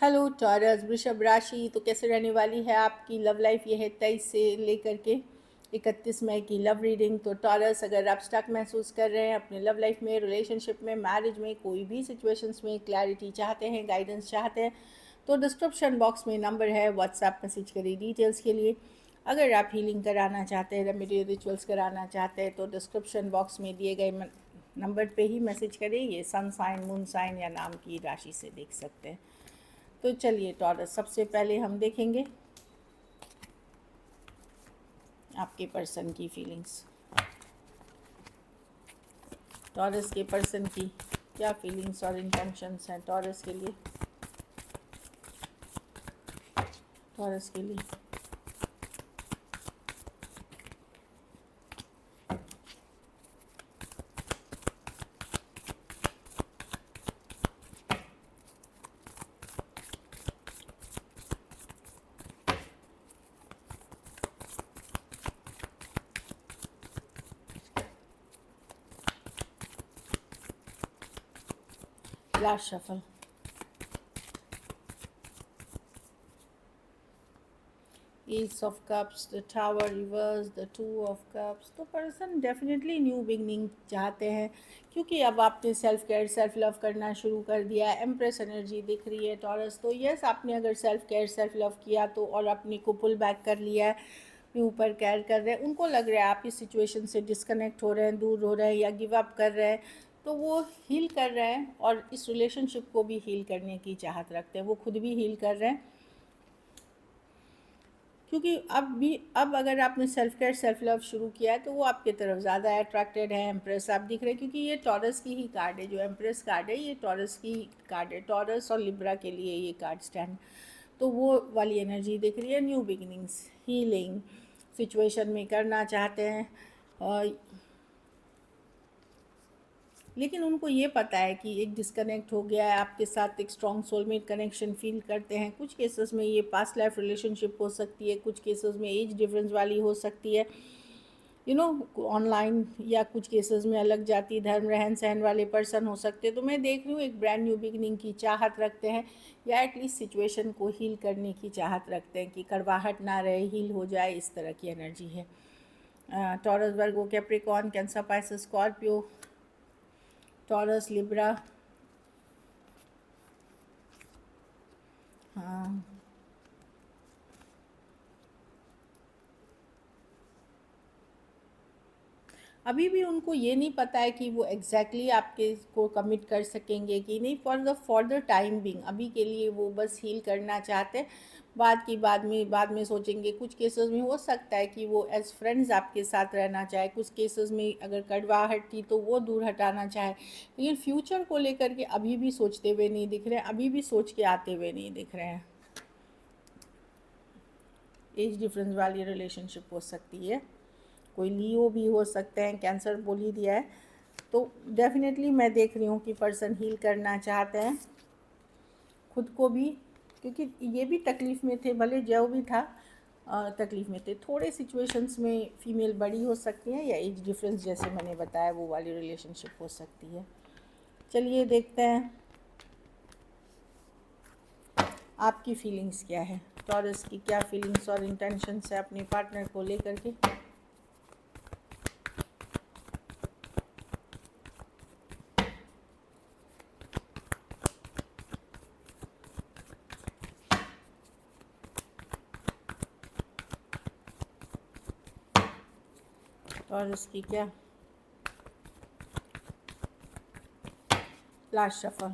Hello taurus वृषभ राशि। तो कैसे रहने वाली है आपकी लव लाइफ? ये है 23 से लेकर के 31 मई की लव रीडिंग। तो टॉरस, अगर आप स्टक महसूस कर रहे हैं अपने लव लाइफ में, रिलेशनशिप में, मैरिज में, कोई भी सिचुएशंस में क्लैरिटी चाहते हैं, गाइडेंस चाहते हैं, तो डिस्क्रिप्शन बॉक्स में नंबर है, व्हाट्सएप मैसेज करिए डिटेल्स के लिए। अगर आप हीलिंग कराना चाहते हैं, रेमेडी रिचुअल्स कराना चाहते हैं, तो डिस्क्रिप्शन बॉक्स में दिए गए नंबर पे ही मैसेज करें। ये सन साइन, मून साइन या नाम की राशि से देख सकते हैं। तो चलिए टॉरस, सबसे पहले हम देखेंगे आपके पर्सन की फीलिंग्स। टॉरस के पर्सन की क्या फीलिंग्स और इंटेंशंस हैं टॉरस के लिए? टॉरस के लिए last shuffle. S of cups, the tower reverse, the two of cups. तो पर्सन डेफिनेटली न्यू बिगनिंग चाहते हैं, क्योंकि अब आपने सेल्फ केयर, सेल्फ लव करना शुरू कर दिया है। एम्प्रेस एनर्जी दिख रही है टॉरस। तो यस, आपने अगर सेल्फ केयर, सेल्फ लव किया तो, और अपने को पुल बैक कर लिया है, अपने ऊपर केयर कर रहे हैं, उनको लग रहा है आप इस सिचुएशन से डिस्कनेक्ट हो रहे हैं, दूर हो रहे हैं या गिव अप कर रहे हैं, तो वो हील कर रहे हैं और इस रिलेशनशिप को भी हील करने की चाहत रखते हैं। वो खुद भी हील कर रहे हैं, क्योंकि अब अगर आपने सेल्फ केयर, सेल्फ लव शुरू किया है तो वो आपकी तरफ ज़्यादा अट्रैक्टेड है। एम्प्रेस आप दिख रहे हैं, क्योंकि ये टॉरस की ही कार्ड है। जो एम्प्रेस कार्ड है ये टॉरस की कार्ड है। टॉरस और लिब्रा के लिए ये कार्ड स्टैंड, तो वो वाली एनर्जी दिख रही है। न्यू बिगिनिंग्स, हीलिंग सिचुएशन में करना चाहते हैं, और लेकिन उनको ये पता है कि एक डिस्कनेक्ट हो गया है आपके साथ। एक स्ट्रॉन्ग सोलमेट कनेक्शन फील करते हैं। कुछ केसेस में ये पास्ट लाइफ रिलेशनशिप हो सकती है, कुछ केसेस में एज डिफरेंस वाली हो सकती है, ऑनलाइन, या कुछ केसेस में अलग जाति, धर्म, रहन सहन वाले पर्सन हो सकते हैं। तो मैं देख रही हूँ एक ब्रांड न्यू बिगनिंग की चाहत रखते हैं, या एटलीस्ट सिचुएशन को हील करने की चाहत रखते हैं कि कड़वाहट ना रहे, हील हो जाए, इस तरह की एनर्जी है। Taurus, Virgo, Capricorn, Cancer, Pisces, Scorpio, Taurus, Libra. हाँ, अभी भी उनको ये नहीं पता है कि वो एग्जैक्टली आपके को कमिट कर सकेंगे कि नहीं। फॉर द टाइम बिंग, अभी के लिए वो बस हील करना चाहते हैं। बाद में सोचेंगे। कुछ केसेस में हो सकता है कि वो एज फ्रेंड्स आपके साथ रहना चाहे। कुछ केसेस में अगर कड़वाहट थी तो वो दूर हटाना चाहे, लेकिन फ्यूचर को लेकर के अभी भी सोचते हुए नहीं दिख रहे हैं, अभी भी सोच के आते हुए नहीं दिख रहे हैं। एज डिफरेंस वाली रिलेशनशिप हो सकती है, कोई लियो भी हो सकते हैं, कैंसर बोल ही दिया है। तो डेफिनेटली मैं देख रही हूँ कि पर्सन हील करना चाहते हैं खुद को भी, क्योंकि ये भी तकलीफ़ में थे, भले जो भी था तकलीफ़ में थे। थोड़े सिचुएशंस में फ़ीमेल बड़ी हो सकती हैं, या एज डिफरेंस जैसे मैंने बताया वो वाली रिलेशनशिप हो सकती है। चलिए देखते हैं आपकी फीलिंग्स क्या है, टॉरस की क्या फीलिंग्स और इंटेंशंस है अपने पार्टनर को लेकर के। टॉरस की क्या last shuffle,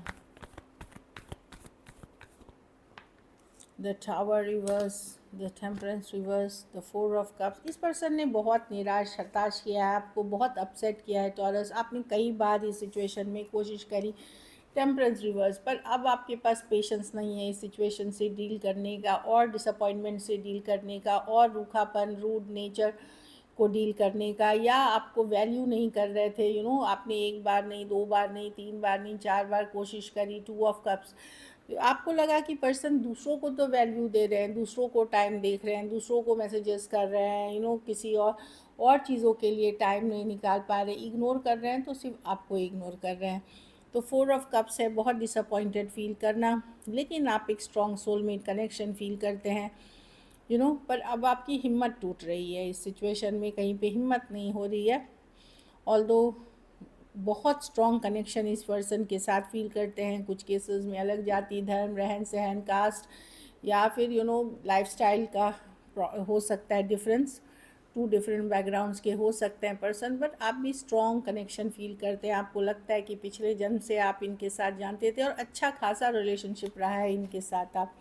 the tower reverse, the temperance reverse, the four of cups. इस पर्सन ने बहुत निराश, हताश किया है आपको, बहुत अपसेट किया है टॉरस। आपने कई बार इस सिचुएशन में कोशिश करी टेम्परेंस रिवर्स, पर अब आपके पास पेशेंस नहीं है इस सिचुएशन से डील करने का, और डिसअपॉइंटमेंट से डील करने का, और रूखापन, रूड नेचर को डील करने का, या आपको वैल्यू नहीं कर रहे थे। आपने एक बार नहीं, दो बार नहीं, तीन बार नहीं, चार बार कोशिश करी। टू ऑफ कप्स, आपको लगा कि पर्सन दूसरों को तो वैल्यू दे रहे हैं, दूसरों को टाइम देख रहे हैं, दूसरों को मैसेजेस कर रहे हैं, किसी और चीज़ों के लिए टाइम नहीं निकाल पा रहे, इग्नोर कर रहे हैं, तो सिर्फ आपको इग्नोर कर रहे हैं। तो 4 ऑफ कप्स है, बहुत डिसअपॉइंटेड फील करना, लेकिन आप एक स्ट्रॉन्ग सोलमेट कनेक्शन फील करते हैं, पर अब आपकी हिम्मत टूट रही है इस सिचुएशन में, कहीं पे हिम्मत नहीं हो रही है। ऑल्दो बहुत स्ट्रॉन्ग कनेक्शन इस पर्सन के साथ फील करते हैं। कुछ केसेस में अलग जाति, धर्म, रहन सहन, कास्ट या फिर लाइफस्टाइल का हो सकता है डिफरेंस, 2 डिफरेंट बैकग्राउंड्स के हो सकते हैं पर्सन, बट आप भी स्ट्रॉन्ग कनेक्शन फील करते हैं। आपको लगता है कि पिछले जन्म से आप इनके साथ जानते थे और अच्छा खासा रिलेशनशिप रहा है इनके साथ आप,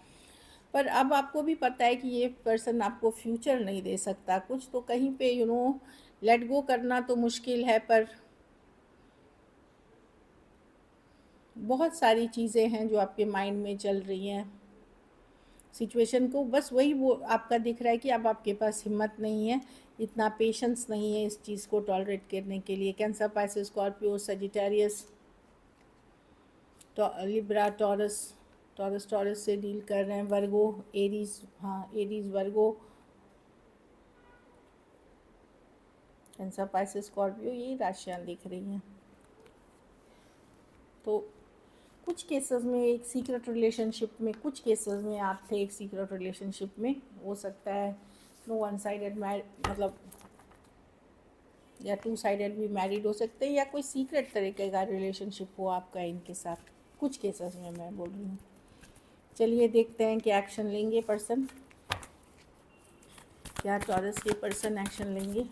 पर अब आपको भी पता है कि ये पर्सन आपको फ्यूचर नहीं दे सकता कुछ, तो कहीं पे लेट गो करना तो मुश्किल है, पर बहुत सारी चीज़ें हैं जो आपके माइंड में चल रही हैं सिचुएशन को, बस वही वो आपका दिख रहा है कि अब आपके पास हिम्मत नहीं है, इतना पेशेंस नहीं है इस चीज़ को टॉलरेट करने के लिए। Cancer, Pisces, Scorpio, Sagittarius, Libra, taurus से डील कर रहे हैं, वर्गो, एरीज, हाँ एरीज, वर्गो, कैंसर, पाइसेस, स्कॉर्पियो, यही राशियाँ दिख रही हैं। तो कुछ केसेस में एक सीक्रेट रिलेशनशिप में, कुछ केसेस में आप थे एक सीक्रेट रिलेशनशिप में, हो सकता है नो वन साइडेड मतलब या 2 साइडेड भी मैरिड हो सकते हैं, या कोई सीक्रेट तरीके का रिलेशनशिप हो आपका इनके साथ, कुछ केसेस में मैं बोल रही हूँ। चलिए देखते हैं कि एक्शन लेंगे पर्सन, क्या टॉरस के पर्सन एक्शन लेंगे,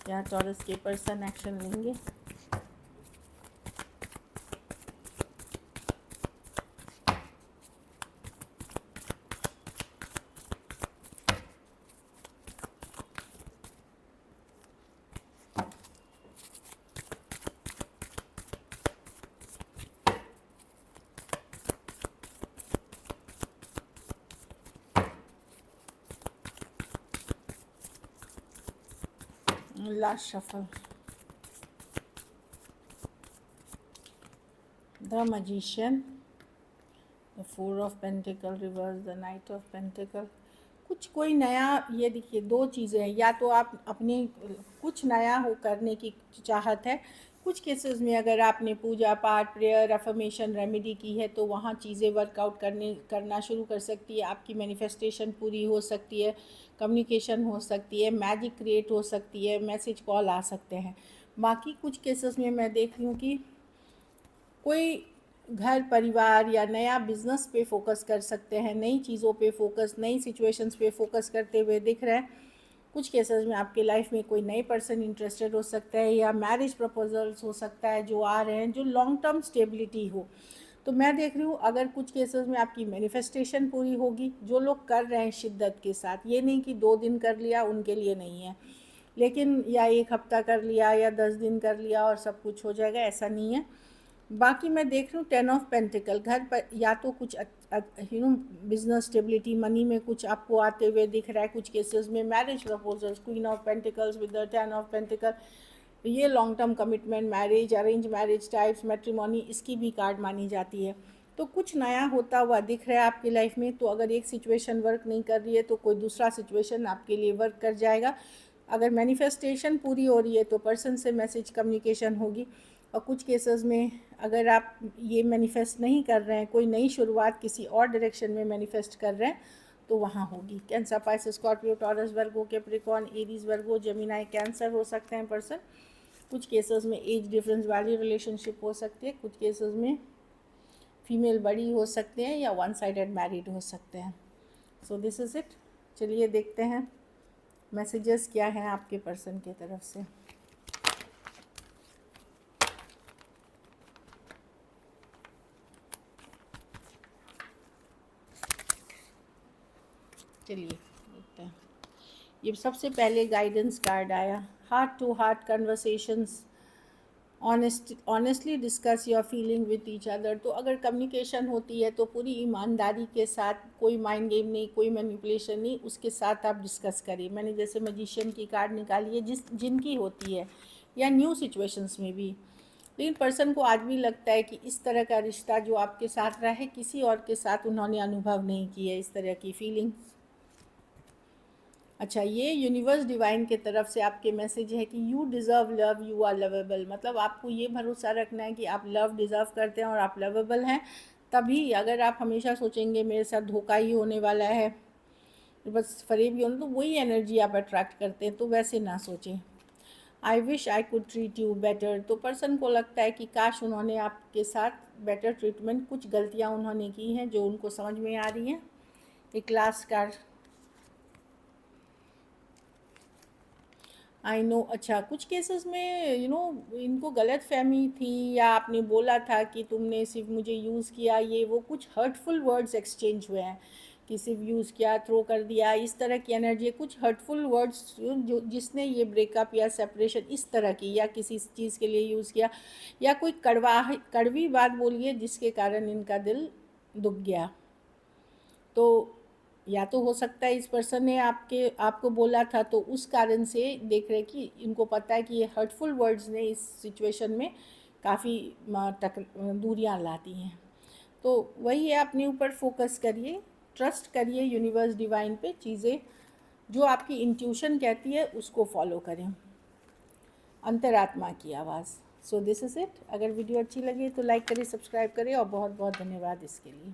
क्या टॉरस के पर्सन एक्शन लेंगे। Last shuffle, the magician, the 4 of pentacle reverse, the night of pentacle. कुछ कोई नया, ये देखिए 2 चीज़ें हैं, या तो आप अपने कुछ नया हो करने की चाहत है, कुछ केसेस में अगर आपने पूजा पाठ, प्रेयर, अफर्मेशन, रेमेडी की है तो वहाँ चीज़ें वर्कआउट करना शुरू कर सकती है, आपकी मैनिफेस्टेशन पूरी हो सकती है, कम्युनिकेशन हो सकती है, मैजिक क्रिएट हो सकती है, मैसेज कॉल आ सकते हैं। बाकी कुछ केसेस में मैं देख रही हूँ कि कोई घर परिवार या नया बिजनेस पे फोकस कर सकते हैं, नई चीज़ों पे फोकस, नई सिचुएशंस पे फोकस करते हुए दिख रहा है। कुछ केसेस में आपके लाइफ में कोई नए पर्सन इंटरेस्टेड हो सकता है, या मैरिज प्रपोजल्स हो सकता है जो आ रहे हैं, जो लॉन्ग टर्म स्टेबिलिटी हो। तो मैं देख रही हूँ अगर कुछ केसेस में आपकी मैनिफेस्टेशन पूरी होगी, जो लोग कर रहे हैं शिद्दत के साथ, ये नहीं कि 2 दिन कर लिया उनके लिए नहीं है, लेकिन या 1 हफ्ता कर लिया या 10 दिन कर लिया और सब कुछ हो जाएगा, ऐसा नहीं है। बाकी मैं देख रही हूँ 10 ऑफ पेंटिकल, घर पर या तो कुछ बिजनेस स्टेबिलिटी, मनी में कुछ आपको आते हुए दिख रहा है, कुछ केसेस में marriage proposals, queen of pentacles with the 10 of pentacle, ये long term commitment, marriage, arrange marriage types, matrimony, इसकी भी कार्ड मानी जाती है। तो कुछ नया होता हुआ दिख रहा है आपकी लाइफ में। तो अगर एक सिचुएशन वर्क नहीं कर रही है तो कोई दूसरा सिचुएशन आपके लिए वर्क कर जाएगा। अगर मैनिफेस्टेशन पूरी हो रही है तो पर्सन से मैसेज कम्युनिकेशन होगी, और कुछ केसेस में अगर आप ये मैनिफेस्ट नहीं कर रहे हैं, कोई नई शुरुआत किसी और डायरेक्शन में मैनिफेस्ट कर रहे हैं, तो वहाँ होगी। Cancer, Pisces, Scorpio, taurus, Virgo, Capricorn, Aries, वर्गो, जेमिनाई, कैंसर हो सकते हैं पर्सन। कुछ केसेस में एज डिफरेंस वाली रिलेशनशिप हो सकती है, कुछ केसेस में फीमेल बड़ी हो सकते हैं या वन साइडेड मैरिड हो सकते हैं। So this is it. चलिए देखते हैं मैसेजेस क्या हैं आपके पर्सन की तरफ से। चलिए देखते हैं। ये सबसे पहले गाइडेंस कार्ड आया, heart to heart conversations, honestly discuss your feeling with each other. तो अगर कम्युनिकेशन होती है तो पूरी ईमानदारी के साथ, कोई माइंड गेम नहीं, कोई मैनिपुलेशन नहीं, उसके साथ आप डिस्कस करिए। मैंने जैसे मैजिशियन की कार्ड निकाली है, जिनकी होती है, या न्यू सिचुएशंस में भी। लेकिन पर्सन को आज भी लगता है कि इस तरह का रिश्ता जो आपके साथ रहा है, किसी और के साथ उन्होंने अनुभव नहीं किया इस तरह की फीलिंग्स। अच्छा, ये यूनिवर्स डिवाइन के तरफ से आपके मैसेज है कि you deserve love, you are lovable. मतलब आपको ये भरोसा रखना है कि आप लव डिज़र्व करते हैं और आप लवेबल हैं। तभी अगर आप हमेशा सोचेंगे मेरे साथ धोखा ही होने वाला है, बस फरेब ही होना, तो वही एनर्जी आप अट्रैक्ट करते हैं। तो वैसे ना सोचें। I wish I could treat you better. तो पर्सन को लगता है कि काश उन्होंने आपके साथ बेटर ट्रीटमेंट, कुछ गलतियाँ उन्होंने की हैं जो उनको समझ में आ रही हैं। एक लास्ट कार्ड, आई नो। अच्छा, कुछ केसेस में इनको गलत फहमी थी, या आपने बोला था कि तुमने सिर्फ मुझे यूज़ किया, ये वो कुछ हर्टफुल वर्ड्स एक्सचेंज हुए हैं कि सिर्फ यूज़ किया, थ्रो कर दिया, इस तरह की एनर्जी है। कुछ हर्टफुल वर्ड्स जो जिसने ये ब्रेकअप या सेपरेशन इस तरह की, या किसी चीज़ के लिए यूज़ किया, या कोई कड़वी बात बोली है जिसके कारण इनका दिल दुख गया। तो या तो हो सकता है इस पर्सन ने आपको बोला था, तो उस कारण से देख रहे कि इनको पता है कि ये हर्टफुल वर्ड्स ने इस सिचुएशन में काफ़ी दूरियां लाती हैं। तो वही है, अपने ऊपर फोकस करिए, ट्रस्ट करिए यूनिवर्स डिवाइन पे। चीज़ें जो आपकी इंट्यूशन कहती है उसको फॉलो करें, अंतरात्मा की आवाज़। So this is it. अगर वीडियो अच्छी लगी तो लाइक करें, सब्सक्राइब करें, और बहुत बहुत धन्यवाद इसके लिए।